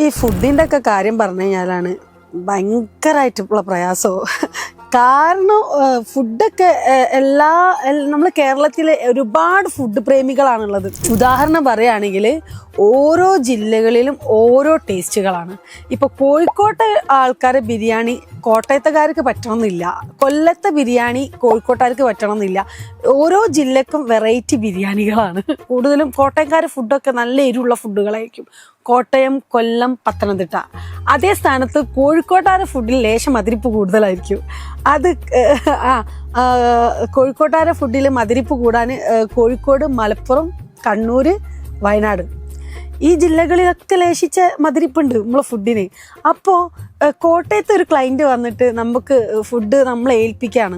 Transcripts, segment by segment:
ഈ ഫുഡിൻ്റെ ഒക്കെ കാര്യം പറഞ്ഞു കഴിഞ്ഞാലാണ് ഭയങ്കരമായിട്ടുള്ള പ്രയാസവും. കാരണം ഫുഡൊക്കെ നമ്മൾ കേരളത്തിലെ ഒരുപാട് ഫുഡ് പ്രേമികളാണുള്ളത്. ഉദാഹരണം പറയുകയാണെങ്കിൽ ഓരോ ജില്ലകളിലും ഓരോ ടേസ്റ്റുകളാണ്. ഇപ്പോൾ കോഴിക്കോട്ടെ ആൾക്കാരെ ബിരിയാണി കോട്ടയത്തുകാർക്ക് പറ്റണമെന്നില്ല, കൊല്ലത്തെ ബിരിയാണി കോഴിക്കോട്ടുകാർക്ക് പറ്റണമെന്നില്ല. ഓരോ ജില്ലക്കും വെറൈറ്റി ബിരിയാണികളാണ്. കൂടുതലും കോട്ടയംകാർ ഫുഡൊക്കെ നല്ല എരിവുള്ള ഫുഡുകളായിരിക്കും. കോട്ടയം, കൊല്ലം, പത്തനംതിട്ട. അതേ സ്ഥാനത്ത് കോഴിക്കോട്ടുകാരുടെ ഫുഡിൽ ലേശം മതിരിപ്പ് കൂടുതലായിരിക്കും. അത് കോഴിക്കോട്ടുകാരുടെ ഫുഡിൽ മതിരിപ്പ് കൂടാൻ കോഴിക്കോട്, മലപ്പുറം, കണ്ണൂർ, വയനാട് ഈ ജില്ലകളിലൊക്കെ ലേശിച്ച മതിരിപ്പുണ്ട് നമ്മളെ ഫുഡിന്. അപ്പോൾ കോട്ടയത്ത് ഒരു ക്ലയൻറ്റ് വന്നിട്ട് നമുക്ക് ഫുഡ് നമ്മളെ ഏൽപ്പിക്കുകയാണ്,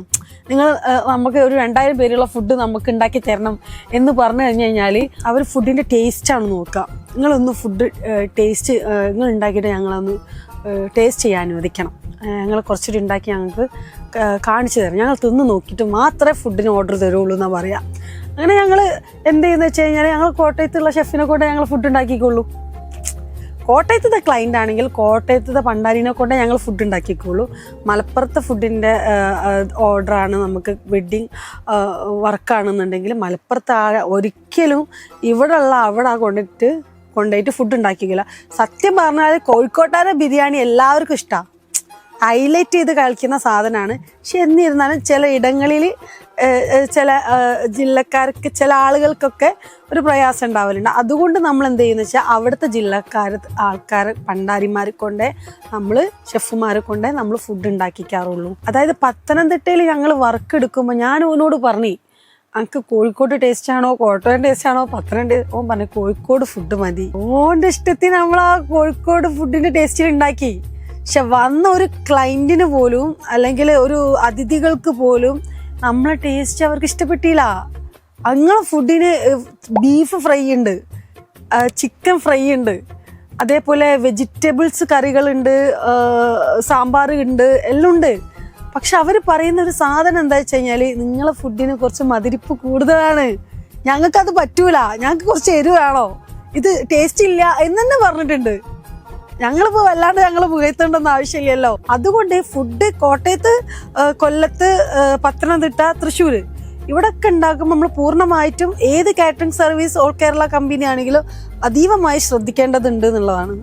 നമുക്ക് ഒരു 2000 പേരുള്ള ഫുഡ് നമുക്ക് ഉണ്ടാക്കി തരണം എന്ന് പറഞ്ഞു കഴിഞ്ഞാൽ അവർ ഫുഡിൻ്റെ ടേസ്റ്റാണ് നോക്കുക. നിങ്ങളൊന്ന് ഫുഡ് ടേസ്റ്റ് നിങ്ങൾ ഉണ്ടാക്കിയിട്ട് ഞങ്ങളൊന്ന് ടേസ്റ്റ് ചെയ്യാൻ അനുവദിക്കണം, ഞങ്ങൾ കുറച്ചുകൂടി ഉണ്ടാക്കി ഞങ്ങൾക്ക് കാണിച്ചു തരാം, ഞങ്ങൾ തിന്ന് നോക്കിയിട്ട് മാത്രമേ ഫുഡിന് ഓർഡർ തരുള്ളൂ എന്നാണ് പറയുക. അങ്ങനെ ഞങ്ങൾ എന്ത് ചെയ്യുന്നത് വെച്ച് കഴിഞ്ഞാൽ ഞങ്ങൾ കോട്ടയത്തുള്ള ഷെഫിനെ കൊണ്ട് ഞങ്ങൾ ഫുഡ് ഉണ്ടാക്കിക്കോളൂ. കോട്ടയത്തെ ക്ലയൻ്റ് ആണെങ്കിൽ കോട്ടയത്തെ പണ്ടാരിനെ കൊണ്ട് ഞങ്ങൾ ഫുഡ് ഉണ്ടാക്കിക്കോളൂ. മലപ്പുറത്തെ ഫുഡിൻ്റെ ഓർഡറാണ്, നമുക്ക് വെഡ്ഡിങ് വർക്കാണെന്നുണ്ടെങ്കിൽ മലപ്പുറത്തെ ഒരിക്കലും അവിടെ കൊണ്ടുപോയിട്ട് ഫുഡ് ഉണ്ടാക്കിക്കില്ല. സത്യം പറഞ്ഞാൽ കോഴിക്കോട്ടുകാരെ ബിരിയാണി എല്ലാവർക്കും ഇഷ്ടമാണ്, ഹൈലൈറ്റ് ചെയ്ത് കളിക്കുന്ന സാധനമാണ്. പക്ഷെ എന്നിരുന്നാലും ചില ഇടങ്ങളിൽ ചില ജില്ലക്കാർക്ക്, ചില ആളുകൾക്കൊക്കെ ഒരു പ്രയാസം ഉണ്ടാവലുണ്ട്. അതുകൊണ്ട് നമ്മൾ എന്ത് ചെയ്യുന്നത് വെച്ചാൽ അവിടുത്തെ ആൾക്കാർ പണ്ടാരിമാരെ കൊണ്ടേ നമ്മൾ ഷെഫുമാരെ കൊണ്ടേ നമ്മൾ ഫുഡ് ഉണ്ടാക്കിക്കാറുള്ളൂ. അതായത് പത്തനംതിട്ടയിൽ ഞങ്ങൾ വർക്ക് എടുക്കുമ്പോൾ ഞാൻ ഓനോട് പറഞ്ഞു, എനിക്ക് കോഴിക്കോട് ടേസ്റ്റ് ആണോ കോട്ടയം ടേസ്റ്റ് ആണോ ഓൻ പറഞ്ഞു കോഴിക്കോട് ഫുഡ് മതി. ഓൻ്റെ ഇഷ്ടത്തിന് നമ്മൾ ആ കോഴിക്കോട് ഫുഡിൻ്റെ ടേസ്റ്റിൽ ഉണ്ടാക്കി. പക്ഷെ വന്ന ഒരു ക്ലയൻറ്റിന് പോലും അല്ലെങ്കിൽ ഒരു അതിഥികൾക്ക് പോലും നമ്മളെ ടേസ്റ്റ് അവർക്ക് ഇഷ്ടപ്പെട്ടില്ല. അങ്ങനെ ഫുഡിന് ബീഫ് ഫ്രൈ ഉണ്ട്, ചിക്കൻ ഫ്രൈ ഉണ്ട്, അതേപോലെ വെജിറ്റബിൾസ് കറികളുണ്ട്, സാമ്പാർ ഉണ്ട്, എല്ലാം ഉണ്ട്. പക്ഷെ അവർ പറയുന്ന ഒരു സാധനം എന്താ വെച്ച് കഴിഞ്ഞാൽ നിങ്ങളെ ഫുഡിന് കുറച്ച് മതിരിപ്പ് കൂടുതലാണ്, ഞങ്ങൾക്കത് പറ്റൂല, ഞങ്ങൾക്ക് കുറച്ച് എരിവാണോ, ഇത് ടേസ്റ്റ് ഇല്ല എന്ന് തന്നെ പറഞ്ഞിട്ടുണ്ട്. ഞങ്ങളിപ്പോൾ വല്ലാണ്ട് ഞങ്ങൾ പുകഴ്ത്തേണ്ടെന്ന് ആവശ്യമില്ലല്ലോ. അതുകൊണ്ട് ഫുഡ് കോട്ടയത്ത്, കൊല്ലത്ത്, പത്തനംതിട്ട, തൃശ്ശൂർ ഇവിടെയൊക്കെ ഉണ്ടാക്കുമ്പോൾ നമ്മൾ പൂർണ്ണമായിട്ടും ഏത് catering service all Kerala company ആണെങ്കിലും അതീവമായി ശ്രദ്ധിക്കേണ്ടതുണ്ട് എന്നുള്ളതാണ്.